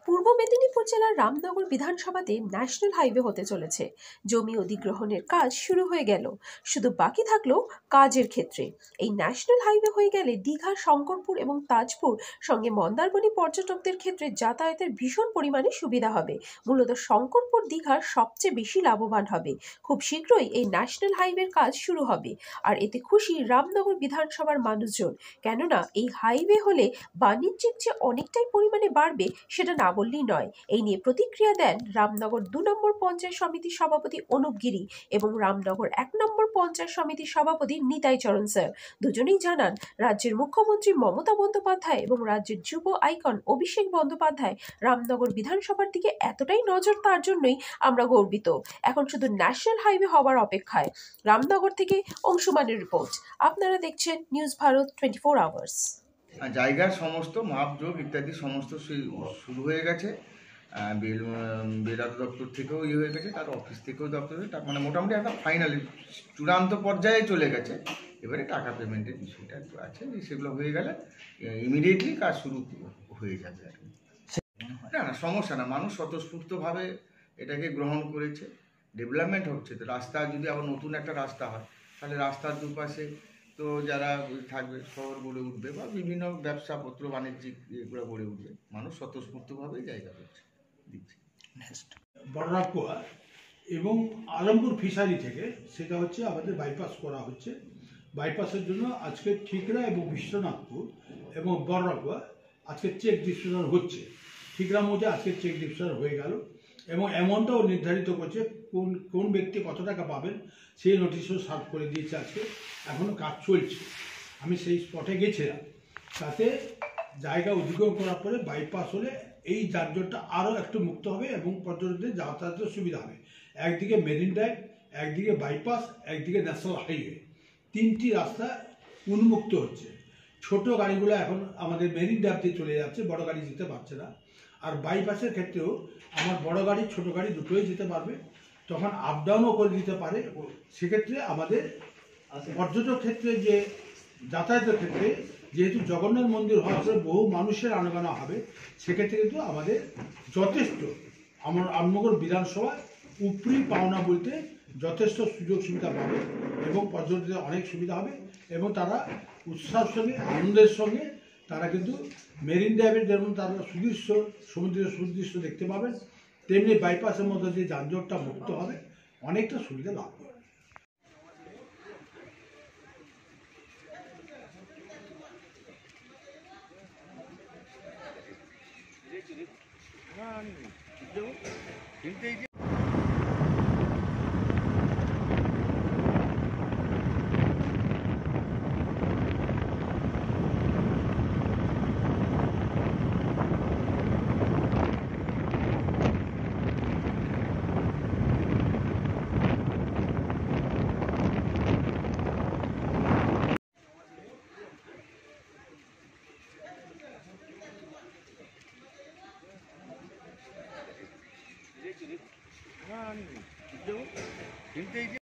পূর্ব মেদিনীপুর জেলার রামনগর বিধানসভাতে national highway হতে চলেছে। জমি অধিগ্রহণের কাজ শুরু হয়ে গেল, শুধু বাকি থাকলো কাজের ক্ষেত্রে। এই ন্যাশনাল হাইওয়ে হয়ে গেলে দীঘা, শঙ্করপুর এবং তাজপুর সঙ্গে মন্দারমণি পর্যটকদের ক্ষেত্রে যাতায়াতের ভীষণ পরিমাণে সুবিধা হবে। মূলত শঙ্করপুর দীঘার সবচেয়ে বেশি লাভবান হবে। খুব শীঘ্রই এই ন্যাশনাল হাইওয়ের কাজ শুরু হবে, আর এতে খুশি রামনগর বিধানসভার মানুষজন। কেননা এই হাইওয়ে হলে বাণিজ্যিক যে অনেকটাই পরিমাণে বাড়বে সেটা না বললেই নয়। এই নিয়ে প্রতিক্রিয়া দেন রামনগর ২ নম্বর পঞ্চায়েত সমিতির সভাপতি অনুপ গিরি এবং রামনগর ১ নম্বর পঞ্চায়েত সমিতির সভাপতি নিতাই চরণ স্যার। দুজনেই জানান, রাজ্যের মুখ্যমন্ত্রী মমতা বন্দ্যোপাধ্যায় এবং রাজ্যের যুব আইকন অভিষেক বন্দ্যোপাধ্যায় রামনগর বিধানসভার দিকে এতটাই নজর, তার জন্যই আমরা গর্বিত। এখন শুধু ন্যাশনাল হাইওয়ে হওয়ার অপেক্ষায়। রামনগর থেকে অংশুমানের রিপোর্ট। আপনারা দেখছেন নিউজ ভারত 24 আওয়ার্স। জায়গার সমস্ত মাপজোক ইত্যাদি সমস্ত শুরু হয়ে গেছে। বেড়া দপ্তর থেকেও হয়ে গেছে, তার অফিস থেকেও দপ্তর, মানে মোটামুটি একটা ফাইনালি চূড়ান্ত পর্যায়ে চলে গেছে। এবারে টাকা পেমেন্টের বিষয়টা একটু আছে, সেগুলো হয়ে গেলে ইমিডিয়েটলি কাজ শুরু হয়ে যাবে আর কি। না সমস্যা না, মানুষ স্বতঃস্ফূর্তভাবে এটাকে গ্রহণ করেছে। ডেভেলপমেন্ট হচ্ছে, তো রাস্তা যদি আবার নতুন একটা রাস্তা হয় তাহলে রাস্তার দুপাশে তো যারা থাকবে শহর গড়ে উঠবে বা বিভিন্ন ব্যবসাপত্র বাণিজ্যিক এগুলো গড়ে উঠবে। মানুষ স্বতঃস্ফূর্তভাবেই জায়গা দিচ্ছে। বড়রাকুয়া এবং আলমপুর ফিশারি থেকে সেটা হচ্ছে আমাদের বাইপাস করা হচ্ছে। বাইপাসের জন্য আজকে ঠিকরা এবং বিশ্বনাথপুর এবং বড়রাকুয়া আজকে চেক ডিসিশন হচ্ছে। ঠিকরার মধ্যে আজকে চেক ডিসিশন হয়ে গেল এবং এমনটাও নির্ধারিত করছে কোন ব্যক্তি কত টাকা পাবেন সেই নোটিশও সার্ভ করে দিয়েছে আজকে। এখনও কাজ চলছে। আমি সেই স্পটে গেছিলাম, তাতে জায়গা অধিগ্রহণ করার পরে বাইপাস হলে এই যানজটটা আরও একটু মুক্ত হবে এবং পর্যটকদের যাতায়াতের সুবিধা হবে। একদিকে মেরিন ড্রাইভ, একদিকে বাইপাস, একদিকে ন্যাশনাল হাইওয়ে, তিনটি রাস্তা উন্মুক্ত হচ্ছে। ছোট গাড়িগুলো এখন আমাদের মেরিন ড্রাইভ দিয়ে চলে যাচ্ছে, বড় গাড়ি যেতে পারছে না। আর বাইপাসের ক্ষেত্রেও আমার বড় গাড়ি ছোট গাড়ি দুটোই যেতে পারবে, তখন আপ ডাউনও করে দিতে পারে। সেক্ষেত্রে আমাদের পর্যটক ক্ষেত্রে যে যাতায়াতের ক্ষেত্রে যেহেতু জগন্নাথ মন্দির হওয়ার পরে বহু মানুষের আনাগোনা হবে, সেক্ষেত্রে কিন্তু আমাদের যথেষ্ট আমার রামনগর বিধানসভা উপরি পাওনা বলতে যথেষ্ট সুযোগ সুবিধা পাবে এবং পর্যটকদের অনেক সুবিধা হবে এবং তারা উৎসাহের সঙ্গে আনন্দের সঙ্গে তারা কিন্তু মেরিন ড্রাইভের যেমন তারা সুদৃশ্য সমুদ্রের সুদৃশ্য দেখতে পাবেন, তেমনি বাইপাসের মধ্যে যে যানজটটা মুক্ত হবে, অনেকটা সুবিধা লাভ হবে। কিন্তু